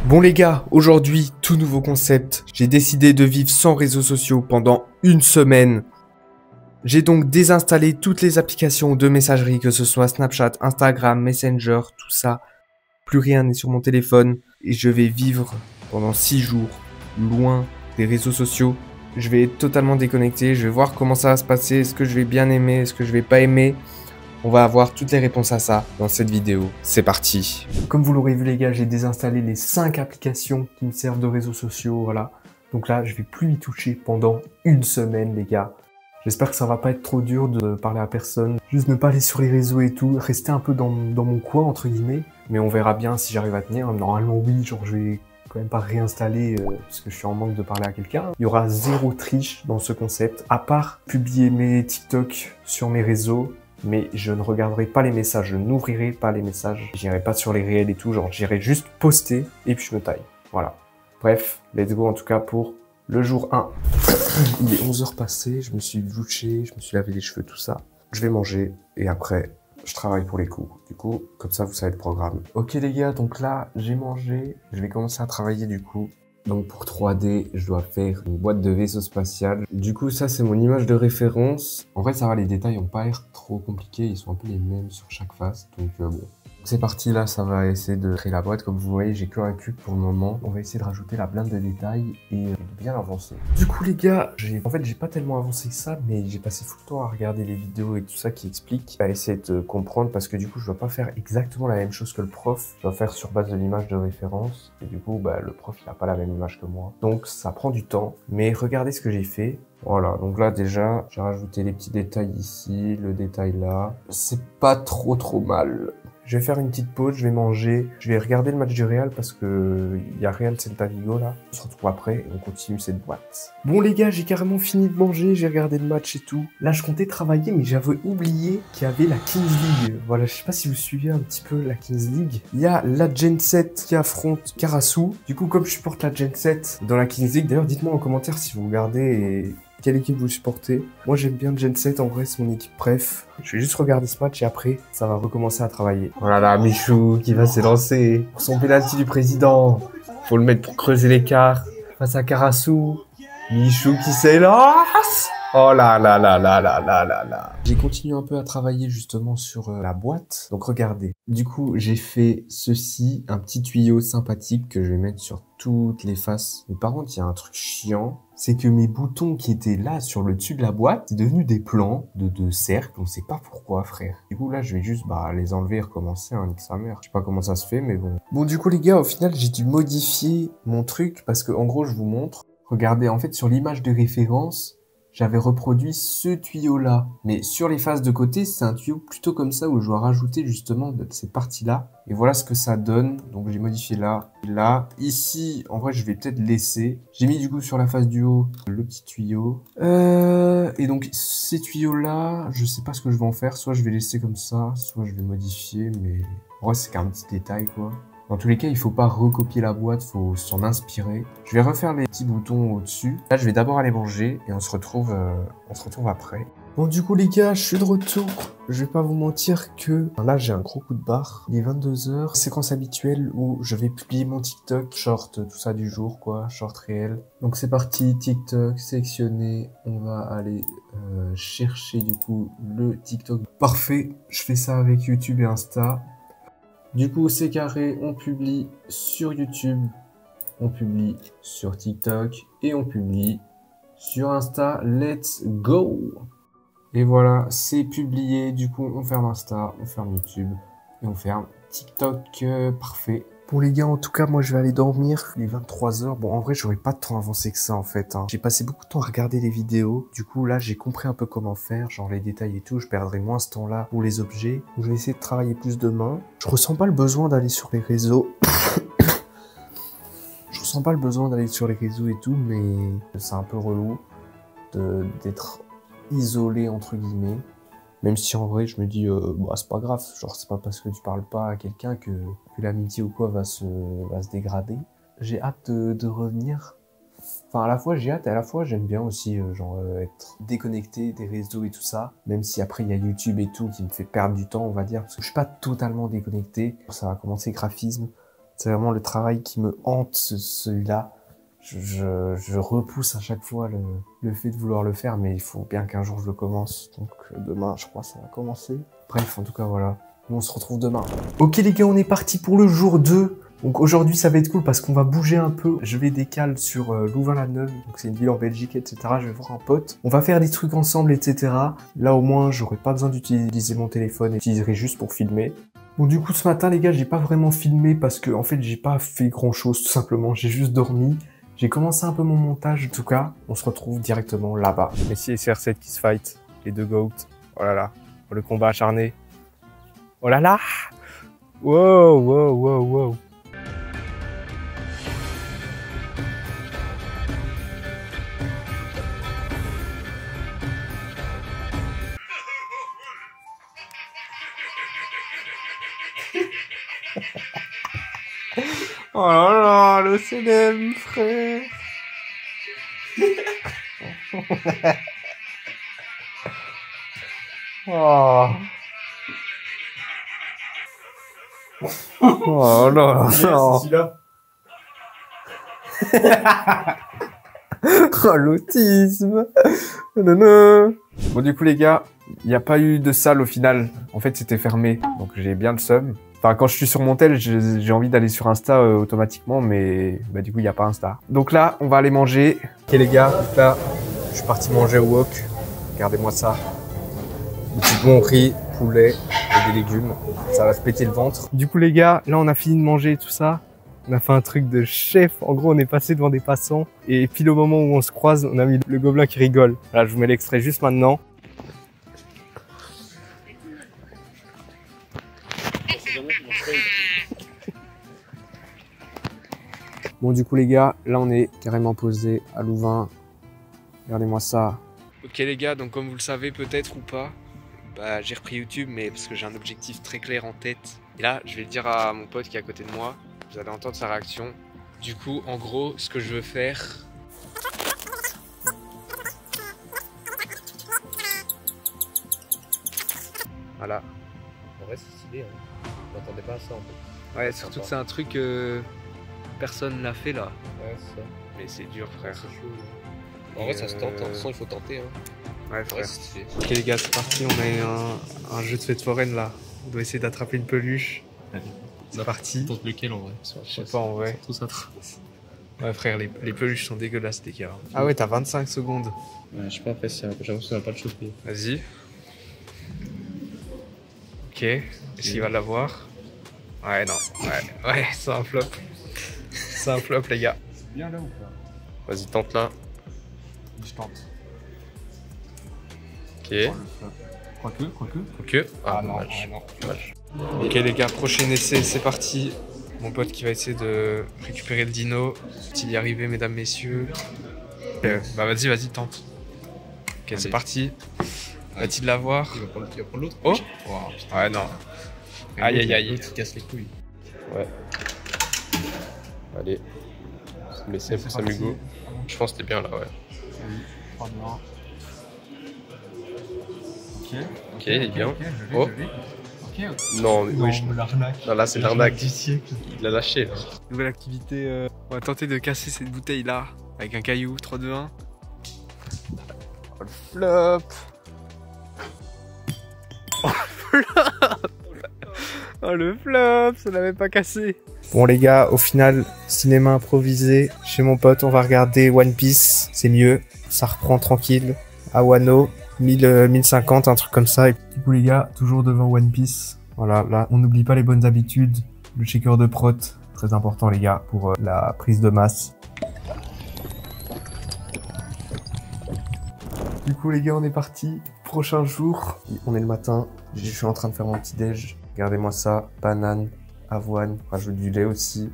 Bon les gars, aujourd'hui, tout nouveau concept. J'ai décidé de vivre sans réseaux sociaux pendant une semaine. J'ai donc désinstallé toutes les applications de messagerie, que ce soit Snapchat, Instagram, Messenger, tout ça. Plus rien n'est sur mon téléphone. Et je vais vivre pendant 6 jours, loin des réseaux sociaux. Je vais être totalement déconnecté, je vais voir comment ça va se passer, est-ce que je vais bien aimer, est-ce que je vais pas aimer. On va avoir toutes les réponses à ça dans cette vidéo. C'est parti. Comme vous l'aurez vu les gars, j'ai désinstallé les 5 applications qui me servent de réseaux sociaux, voilà. Donc là, je vais plus y toucher pendant une semaine les gars. J'espère que ça va pas être trop dur de parler à personne. Juste ne pas aller sur les réseaux et tout, rester un peu dans mon coin entre guillemets. Mais on verra bien si j'arrive à tenir. Normalement oui, genre je vais quand même pas réinstaller parce que je suis en manque de parler à quelqu'un. Il y aura zéro triche dans ce concept, à part publier mes TikTok sur mes réseaux. Mais je ne regarderai pas les messages, je n'ouvrirai pas les messages. J'irai pas sur les réels et tout, genre j'irai juste poster et puis je me taille. Voilà. Bref, let's go en tout cas pour le jour 1. Il est 11h passées, je me suis douché, je me suis lavé les cheveux, tout ça. Je vais manger et après, je travaille pour les cours. Du coup, comme ça vous savez le programme. Ok les gars, donc là, j'ai mangé, je vais commencer à travailler du coup. Donc pour 3D, je dois faire une boîte de vaisseau spatial. Du coup, ça c'est mon image de référence. En vrai, ça va, les détails ont pas l'air trop compliqués. Ils sont un peu les mêmes sur chaque face. Donc bon. C'est parti, là, ça va essayer de créer la boîte. Comme vous voyez, j'ai que un cube pour le moment. On va essayer de rajouter la blinde de détails et de bien avancer. Du coup, les gars, j'ai pas tellement avancé que ça, mais j'ai passé tout le temps à regarder les vidéos et tout ça qui expliquent, à essayer de comprendre, parce que du coup, je dois pas faire exactement la même chose que le prof. Je dois faire sur base de l'image de référence. Et du coup, le prof, il a pas la même image que moi. Donc, ça prend du temps. Mais regardez ce que j'ai fait. Voilà, donc là déjà, j'ai rajouté les petits détails ici, le détail là. C'est pas trop mal. Je vais faire une petite pause, je vais manger, je vais regarder le match du Real parce que il y a Real Celta Vigo là. On se retrouve après et on continue cette boîte. Bon les gars, j'ai carrément fini de manger, j'ai regardé le match et tout. Là, je comptais travailler, mais j'avais oublié qu'il y avait la Kings League. Voilà, je sais pas si vous suivez un petit peu la Kings League. Il y a la Gen 7 qui affronte Karasu. Du coup, comme je supporte la Gen 7 dans la Kings League, d'ailleurs, dites-moi en commentaire si vous regardez et quelle équipe vous supportez. Moi j'aime bien Gen 7, en vrai c'est mon équipe préf. Je vais juste regarder ce match et après ça va recommencer à travailler. Oh là là, Michou qui va s'élancer pour son pénalty du président. Faut le mettre pour creuser l'écart face à Karasu. Michou qui s'élance. Oh là là là là là là là là. J'ai continué un peu à travailler justement sur la boîte. Donc regardez. Du coup, j'ai fait ceci, un petit tuyau sympathique que je vais mettre sur toutes les faces. Mais par contre, il y a un truc chiant. C'est que mes boutons qui étaient là sur le dessus de la boîte, c'est devenu des plans de cercles. On sait pas pourquoi, frère. Du coup, là, je vais juste les enlever et recommencer, nique sa mère. Je sais pas comment ça se fait, mais bon. Bon, du coup, les gars, au final, j'ai dû modifier mon truc parce que, en gros, je vous montre. Regardez, en fait, sur l'image de référence, j'avais reproduit ce tuyau-là. Mais sur les faces de côté, c'est un tuyau plutôt comme ça où je dois rajouter justement de cette partie-là. Et voilà ce que ça donne. Donc j'ai modifié là, là. Ici, en vrai, je vais peut-être laisser. J'ai mis du coup sur la face du haut le petit tuyau. Et donc ces tuyaux-là, je sais pas ce que je vais en faire. Soit je vais laisser comme ça, soit je vais modifier. Mais en vrai, c'est qu'un petit détail, quoi. Dans tous les cas, il faut pas recopier la boîte, faut s'en inspirer. Je vais refaire les petits boutons au-dessus. Là, je vais d'abord aller manger et on se retrouve après. Bon, du coup, les gars, je suis de retour. Je vais pas vous mentir que là, j'ai un gros coup de barre. Il est 22h, séquence habituelle où je vais publier mon TikTok, short, tout ça du jour, quoi, short réel. Donc c'est parti, TikTok, sélectionné. On va aller chercher du coup le TikTok. Parfait, je fais ça avec YouTube et Insta. Du coup, c'est carré, on publie sur YouTube, on publie sur TikTok et on publie sur Insta. Let's go! Et voilà, c'est publié. Du coup, on ferme Insta, on ferme YouTube et on ferme TikTok. Parfait. Bon les gars, en tout cas, moi je vais aller dormir. Il est 23h. Bon, en vrai, j'aurais pas de temps avancé que ça en fait. J'ai passé beaucoup de temps à regarder les vidéos. Du coup, là, j'ai compris un peu comment faire, genre les détails et tout. Je perdrai moins ce temps-là pour les objets. Donc, je vais essayer de travailler plus demain. Je ressens pas le besoin d'aller sur les réseaux. Je ressens pas le besoin d'aller sur les réseaux et tout, mais c'est un peu relou d'être isolé entre guillemets. Même si en vrai je me dis c'est pas grave, genre c'est pas parce que tu parles pas à quelqu'un que l'amitié ou quoi va se dégrader. J'ai hâte de revenir. Enfin à la fois j'ai hâte et à la fois j'aime bien aussi être déconnecté des réseaux et tout ça. Même si après il y a YouTube et tout qui me fait perdre du temps on va dire. Parce que je suis pas totalement déconnecté. Ça va commencer graphisme. C'est vraiment le travail qui me hante, celui-là. Je repousse à chaque fois le fait de vouloir le faire, mais il faut bien qu'un jour je le commence. Donc demain, je crois, ça va commencer. Bref, en tout cas, voilà. Nous, on se retrouve demain. Ok les gars, on est parti pour le jour 2. Donc aujourd'hui, ça va être cool parce qu'on va bouger un peu. Je vais décaler sur Louvain-la-Neuve, donc c'est une ville en Belgique, etc. Je vais voir un pote. On va faire des trucs ensemble, etc. Là, au moins, j'aurai pas besoin d'utiliser mon téléphone. J'utiliserai juste pour filmer. Bon, du coup, ce matin, les gars, j'ai pas vraiment filmé parce que, en fait, j'ai pas fait grand-chose, tout simplement. J'ai juste dormi. J'ai commencé un peu mon montage. En tout cas, on se retrouve directement là-bas. Messi et CR7 qui se fight. Les deux GOAT. Oh là là. Le combat acharné. Oh là là. Wow, wow, wow, wow. Oh là là, le CDM, frère. Oh. Oh là là. Oh, l'autisme. Bon, du coup, les gars, il n'y a pas eu de salle au final. En fait, c'était fermé. Donc, j'ai bien le seum. Enfin, quand je suis sur mon tel, j'ai envie d'aller sur Insta automatiquement, mais bah, du coup, il n'y a pas Insta. Donc là, on va aller manger. Ok, les gars, là, je suis parti manger au wok. Regardez-moi ça. Du bon riz, poulet et des légumes. Ça va se péter le ventre. Du coup, les gars, là, on a fini de manger tout ça. On a fait un truc de chef. En gros, on est passé devant des passants. Et pile au moment où on se croise, on a mis le gobelin qui rigole. Là, je vous mets l'extrait juste maintenant. Bon, du coup, les gars, là, on est carrément posé à Louvain. Regardez-moi ça. Ok, les gars, donc comme vous le savez peut-être ou pas, bah, j'ai repris YouTube, mais parce que j'ai un objectif très clair en tête. Et là, je vais le dire à mon pote qui est à côté de moi. Vous allez entendre sa réaction. Du coup, en gros, ce que je veux faire... Voilà. En vrai, c'est stylé, hein. Je m'attendais pas à ça en fait. Ouais, surtout que c'est un truc personne l'a fait là. Ouais, c'est ça. Mais c'est dur, frère. C'est chaud. Là. En vrai, ça se tente. De toute façon, il faut tenter. Hein. Ouais, frère. Ouais, c'est stylé. Ok, les gars, c'est parti. On a un jeu de fête foraine là. On doit essayer d'attraper une peluche. C'est parti. Tente lequel en vrai? Je sais pas en vrai. Tout ça. Ouais, frère, les peluches sont dégueulasses, les gars. Ah ouais, t'as 25 secondes. Ouais, je sais pas, après, j'avoue que ça va pas le choper. Vas-y. Ok, est-ce qu'il va l'avoir? Ouais, non. Ouais, c'est un flop. C'est un flop, les gars. C'est bien là ou pas? Vas-y, tente là. Je tente. Ok. Quoique. Ah, non, dommage. Ok, les gars, prochain essai, c'est parti. Mon pote qui va essayer de récupérer le dino. Est-il y arrivé, mesdames, messieurs? Bah, vas-y, tente. Ok, c'est parti. Va-t-il l'avoir? Il va prendre l'autre. Oh! Wow, Ouais, non. Aïe. L'autre, il casse les couilles. Ouais. Allez. Mais c'est pour Samugo. Je pense que t'es bien là, ouais. Ok, il est bien. Oh! Non, mais oui. Non, là, c'est l'arnaque du siècle. Il l'a lâché, là. Nouvelle activité. On va tenter de casser cette bouteille là. Avec un caillou. 3, 2, 1. Oh, le flop! Oh le flop, ça l'avait pas cassé. Bon les gars, au final, cinéma improvisé. Chez mon pote, on va regarder One Piece. C'est mieux, ça reprend tranquille. À Wano, 1050, un truc comme ça. Et du coup les gars, toujours devant One Piece. Voilà, là, on n'oublie pas les bonnes habitudes. Le shaker de prot, très important les gars, pour la prise de masse. Du coup les gars, on est parti. Prochain jour, on est le matin. Je suis en train de faire mon petit déj. Regardez-moi ça, banane, avoine, rajoute du lait aussi.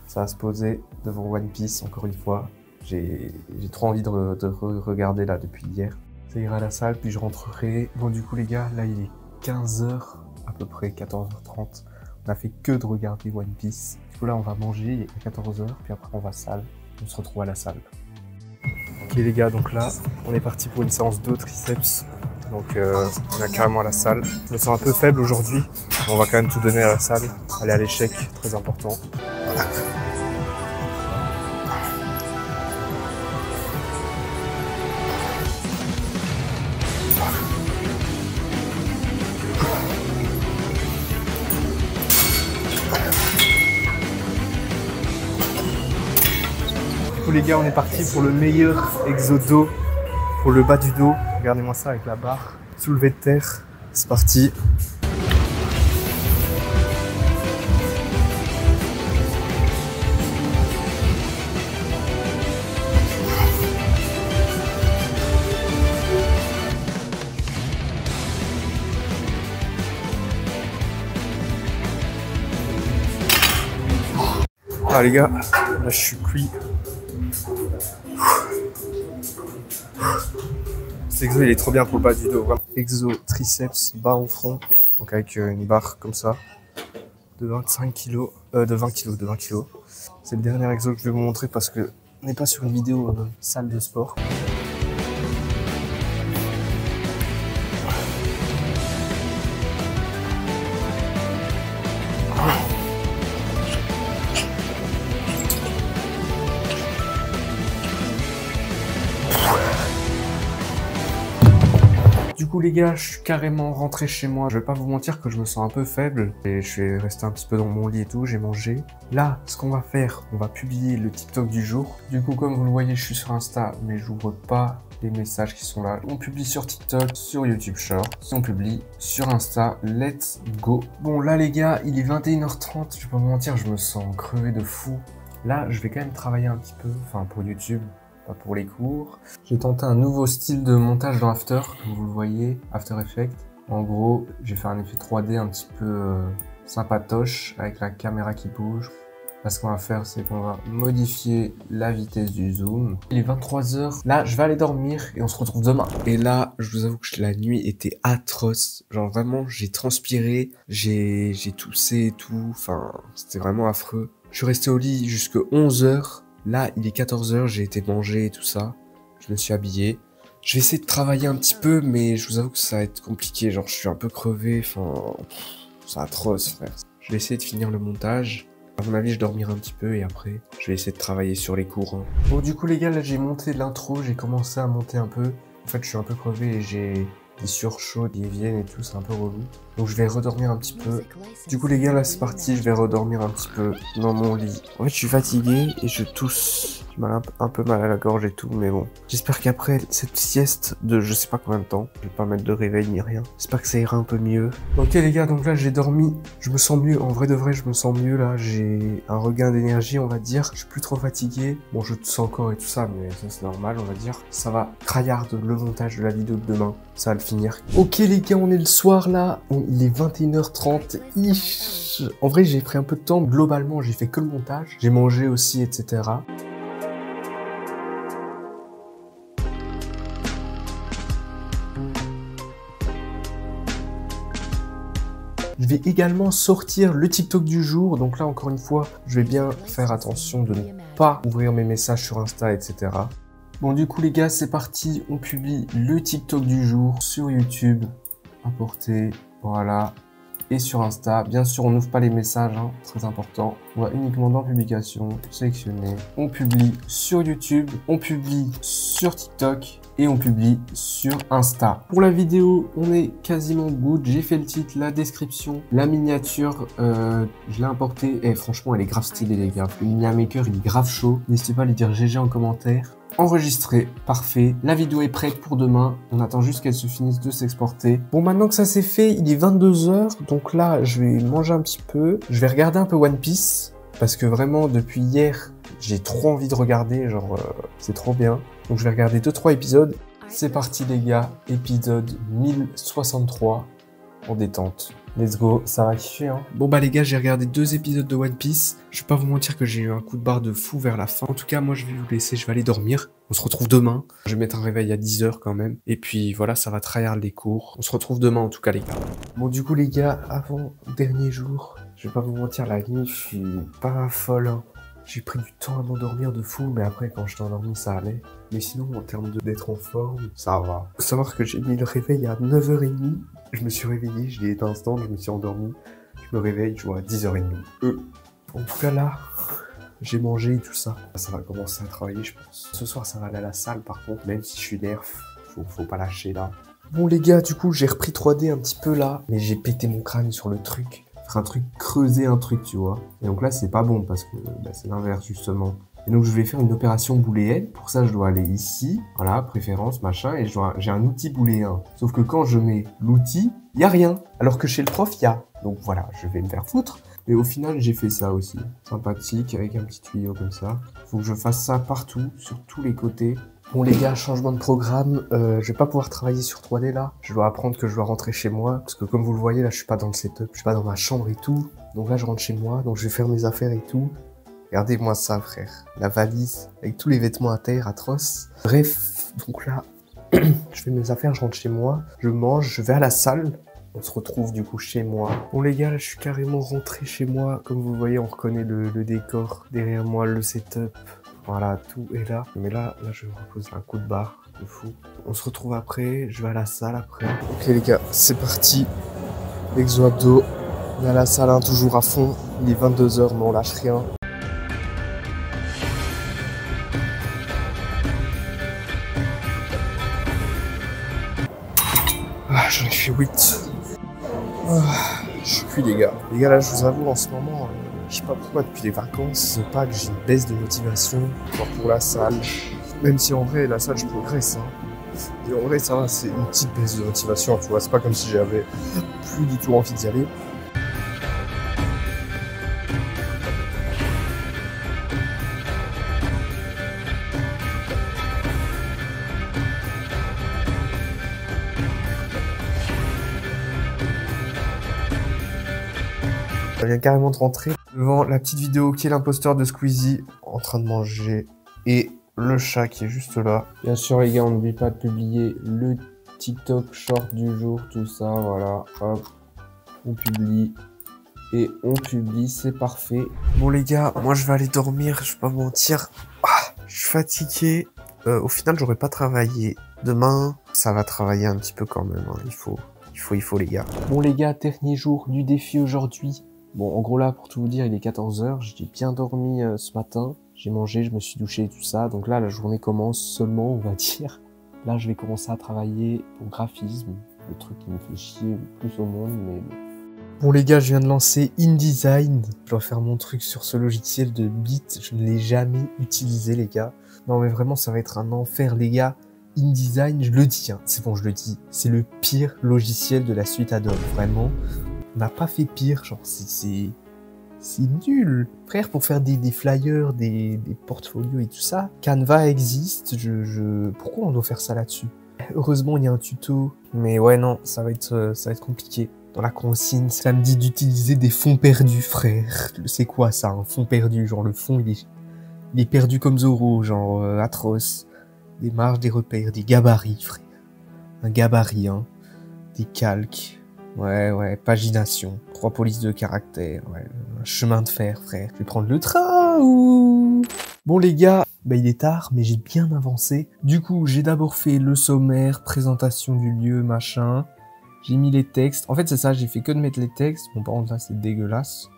Ça va se poser devant One Piece, encore une fois. J'ai trop envie de regarder là depuis hier. Ça ira à la salle, puis je rentrerai. Bon du coup les gars, là il est 15h, à peu près 14h30. On a fait que de regarder One Piece. Du coup là on va manger à 14h, puis après on va à la salle. On se retrouve à la salle. Ok les gars, donc là on est parti pour une séance de triceps. Donc on est carrément à la salle. Je me sens un peu faible aujourd'hui. On va quand même tout donner à la salle. Aller à l'échec, très important. Les gars, on est parti pour le meilleur exo dos pour le bas du dos. Regardez-moi ça avec la barre. Soulevé de terre. C'est parti. Ah les gars, là je suis cuit. Cet exo il est trop bien pour le bas du dos. Vraiment. Exo triceps bas au front. Donc avec une barre comme ça. De 25 kg. De 20 kg. C'est le dernier exo que je vais vous montrer parce que on n'est pas sur une vidéo salle de sport. Du coup les gars, je suis carrément rentré chez moi. Je vais pas vous mentir que je me sens un peu faible. Et je suis resté un petit peu dans mon lit et tout, j'ai mangé. Là, ce qu'on va faire, on va publier le TikTok du jour. Du coup, comme vous le voyez, je suis sur Insta, mais j'ouvre pas les messages qui sont là. On publie sur TikTok, sur YouTube Short. On publie sur Insta. Let's go. Bon là les gars, il est 21h30. Je vais pas vous mentir, je me sens crevé de fou. Là, je vais quand même travailler un petit peu, enfin pour YouTube. Pas pour les cours. J'ai tenté un nouveau style de montage dans After, comme vous le voyez, After Effects. En gros, j'ai fait un effet 3D un petit peu sympatoche avec la caméra qui bouge. Là, ce qu'on va faire, c'est qu'on va modifier la vitesse du zoom. Il est 23 h. Là, je vais aller dormir et on se retrouve demain. Et là, je vous avoue que la nuit était atroce. Genre vraiment, j'ai transpiré, j'ai toussé et tout. Enfin, c'était vraiment affreux. Je suis resté au lit jusqu'à 11 h. Là, il est 14 h, j'ai été manger et tout ça. Je me suis habillé. Je vais essayer de travailler un petit peu, mais je vous avoue que ça va être compliqué. Genre, je suis un peu crevé. Enfin, c'est atroce, frère. Je vais essayer de finir le montage. À mon avis, je dormirai un petit peu et après, je vais essayer de travailler sur les cours. Hein. Bon, du coup, les gars, là, j'ai monté l'intro. J'ai commencé à monter un peu. En fait, je suis un peu crevé et j'ai des surchauds qui viennent et tout. C'est un peu relou. Donc, je vais redormir un petit peu. Du coup, les gars, là, c'est parti. Je vais redormir un petit peu dans mon lit. En fait, je suis fatigué et je tousse. J'ai un peu mal à la gorge et tout, mais bon. J'espère qu'après cette sieste de je sais pas combien de temps, je vais pas mettre de réveil ni rien. J'espère que ça ira un peu mieux. Ok, les gars, donc là, j'ai dormi. Je me sens mieux. En vrai de vrai, je me sens mieux, là. J'ai un regain d'énergie, on va dire. Je suis plus trop fatigué. Bon, je tousse encore et tout ça, mais ça, c'est normal, on va dire. Ça va tryhard le montage de la vidéo de demain. Ça va le finir. Ok, les gars, on est le soir, là. Il est 21h30. En vrai, j'ai pris un peu de temps. Globalement, j'ai fait que le montage. J'ai mangé aussi, etc. Je vais également sortir le TikTok du jour. Donc là, encore une fois, je vais bien faire attention de ne pas ouvrir mes messages sur Insta, etc. Bon, du coup, les gars, c'est parti. On publie le TikTok du jour sur YouTube. Importer, voilà. Et sur Insta. Bien sûr, on n'ouvre pas les messages, hein, très important. On va uniquement dans publication, sélectionner. On publie sur YouTube, on publie sur TikTok et on publie sur Insta. Pour la vidéo, on est quasiment good. J'ai fait le titre, la description, la miniature, je l'ai importée et franchement, elle est grave stylée, les gars. Le Mini Maker, il est grave chaud. N'hésitez pas à lui dire GG en commentaire. Enregistré, parfait. La vidéo est prête pour demain. On attend juste qu'elle se finisse de s'exporter. Bon, maintenant que ça c'est fait, il est 22 h. Donc là, je vais manger un petit peu. Je vais regarder un peu One Piece. Parce que vraiment, depuis hier, j'ai trop envie de regarder. Genre, c'est trop bien. Donc je vais regarder 2-3 épisodes. C'est parti les gars. Épisode 1063 en détente. Let's go, ça va kiffer hein. Bon bah les gars, j'ai regardé 2 épisodes de One Piece. Je vais pas vous mentir que j'ai eu un coup de barre de fou vers la fin. En tout cas, moi je vais vous laisser, je vais aller dormir. On se retrouve demain. Je vais mettre un réveil à 10 h quand même. Et puis voilà, ça va tryhard les cours. On se retrouve demain en tout cas les gars. Bon du coup les gars, avant dernier jour, je vais pas vous mentir, la nuit je suis pas folle hein. J'ai pris du temps à m'endormir de fou, mais après quand je t'ai endormi ça allait. Mais sinon en termes d'être en forme, ça va. Faut savoir que j'ai mis le réveil à 9 h 30. Je me suis réveillé, je l'ai éteint instant, je me suis endormi. Je me réveille, je vois à 10 h 30. En tout cas là, j'ai mangé et tout ça. Ça va commencer à travailler, je pense. Ce soir, ça va aller à la salle par contre, même si je suis nerf, faut pas lâcher là. Bon les gars, du coup, j'ai repris 3D un petit peu là, mais j'ai pété mon crâne sur le truc. Faire un truc, creuser un truc, tu vois. Et donc là, c'est pas bon parce que bah, c'est l'inverse justement. Et donc je vais faire une opération booléenne. Pour ça, je dois aller ici, voilà, préférence, machin, et j'ai un outil booléen. Sauf que quand je mets l'outil, il y a rien. Alors que chez le prof, il y a. Donc voilà, je vais me faire foutre. Et au final, j'ai fait ça aussi. Sympathique, avec un petit tuyau comme ça. Faut que je fasse ça partout, sur tous les côtés. Bon les gars, changement de programme, je vais pas pouvoir travailler sur 3D là. Je dois apprendre que je dois rentrer chez moi, parce que comme vous le voyez là, je suis pas dans le setup, je suis pas dans ma chambre et tout. Donc là, je rentre chez moi, donc je vais faire mes affaires et tout. Regardez-moi ça frère, la valise, avec tous les vêtements à terre, atroce. Bref, donc là, je fais mes affaires, je rentre chez moi, je mange, je vais à la salle. On se retrouve du coup chez moi. Bon les gars, là, je suis carrément rentré chez moi. Comme vous voyez, on reconnaît le décor. Derrière moi, le setup. Voilà, tout est là. Mais là, je me repose un coup de barre de fou. On se retrouve après, je vais à la salle après. Ok les gars, c'est parti. Exo abdo. On est à la salle, hein, toujours à fond. Il est 22 h, mais on lâche rien. Ah, j'en ai fait 8. Ah, je suis cuit les gars. Les gars, là, je vous avoue, en ce moment... je sais pas pourquoi, depuis les vacances, pas que j'ai une baisse de motivation pour la salle. Même si en vrai, la salle, je progresse. Hein. Et en vrai, ça va, c'est une petite baisse de motivation, tu vois. C'est pas comme si j'avais plus du tout envie d'y aller. Ça vient carrément de rentrer devant la petite vidéo qui est l'imposteur de Squeezie en train de manger et le chat qui est juste là. Bien sûr les gars, on n'oublie pas de publier le TikTok short du jour, tout ça, voilà. Hop, on publie et on publie, c'est parfait. Bon les gars, moi je vais aller dormir, je vais pas mentir. Ah, je suis fatigué. Au final, j'aurais pas travaillé. Demain, ça va travailler un petit peu quand même, hein. Il faut les gars. Bon les gars, dernier jour du défi aujourd'hui. Bon, en gros là, pour tout vous dire, il est 14 h. J'ai bien dormi ce matin. J'ai mangé, je me suis douché et tout ça. Donc là, la journée commence seulement, on va dire. Là, je vais commencer à travailler au graphisme. Le truc qui me fait chier le plus au monde, mais... Bon les gars, je viens de lancer InDesign. Je dois faire mon truc sur ce logiciel de Bit. Je ne l'ai jamais utilisé les gars. Non mais vraiment, ça va être un enfer les gars. InDesign, je le dis, hein. C'est bon, je le dis. C'est le pire logiciel de la suite Adobe, vraiment. On n'a pas fait pire, genre c'est nul. Frère, pour faire des flyers, des portfolios et tout ça, Canva existe, pourquoi on doit faire ça là-dessus? Heureusement, il y a un tuto, mais ouais, non, ça va être compliqué. Dans la consigne, ça me dit d'utiliser des fonds perdus, frère. C'est quoi ça, un fond perdu? Genre le fond, il est perdu comme Zoro, genre atroce. Des marges, des repères, des gabarits, frère. Un gabarit, hein. Des calques. Ouais, pagination. 3 polices de caractère, ouais. Un chemin de fer, frère. Je vais prendre le train ou... Bon les gars, bah il est tard, mais j'ai bien avancé. Du coup, j'ai d'abord fait le sommaire, présentation du lieu, machin. J'ai mis les textes. En fait, c'est ça, j'ai fait que de mettre les textes. Bon, par contre, là, c'est dégueulasse.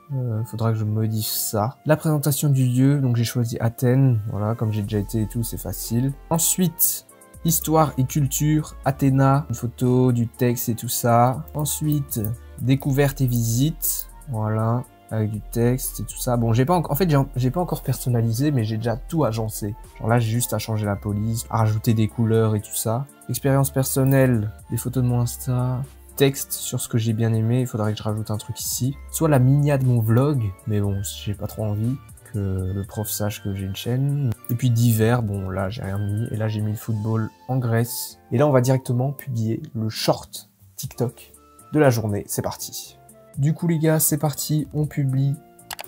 Faudra que je modifie ça. La présentation du lieu, donc j'ai choisi Athènes. Voilà, comme j'ai déjà été et tout, c'est facile. Ensuite... Histoire et culture, Athéna, une photo, du texte et tout ça. Ensuite, découverte et visite, voilà, avec du texte et tout ça. Bon, j'ai pas encore personnalisé, mais j'ai déjà tout agencé. Genre là, j'ai juste à changer la police, à rajouter des couleurs et tout ça. Expérience personnelle, des photos de mon Insta, texte sur ce que j'ai bien aimé. Il faudrait que je rajoute un truc ici. Soit la minia de mon vlog, mais bon, j'ai pas trop envie que le prof sache que j'ai une chaîne. Et puis divers, bon là j'ai rien mis. Et là j'ai mis le football en Grèce. Et là on va directement publier le short TikTok de la journée. C'est parti. Du coup les gars, c'est parti. On publie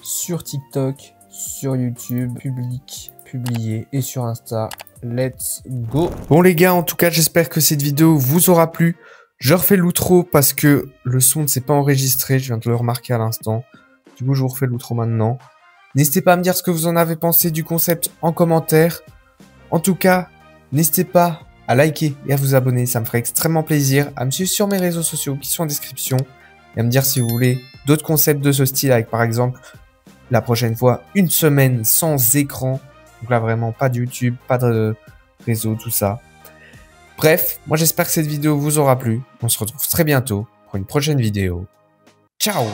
sur TikTok, sur YouTube, publié et sur Insta. Let's go. Bon les gars, en tout cas j'espère que cette vidéo vous aura plu. Je refais l'outro parce que le son ne s'est pas enregistré. Je viens de le remarquer à l'instant. Du coup je vous refais l'outro maintenant. N'hésitez pas à me dire ce que vous en avez pensé du concept en commentaire. En tout cas, n'hésitez pas à liker et à vous abonner, ça me ferait extrêmement plaisir. À me suivre sur mes réseaux sociaux qui sont en description. Et à me dire si vous voulez d'autres concepts de ce style avec par exemple la prochaine fois, une semaine sans écran. Donc là, vraiment, pas de YouTube, pas de réseau, tout ça. Bref, moi j'espère que cette vidéo vous aura plu. On se retrouve très bientôt pour une prochaine vidéo. Ciao!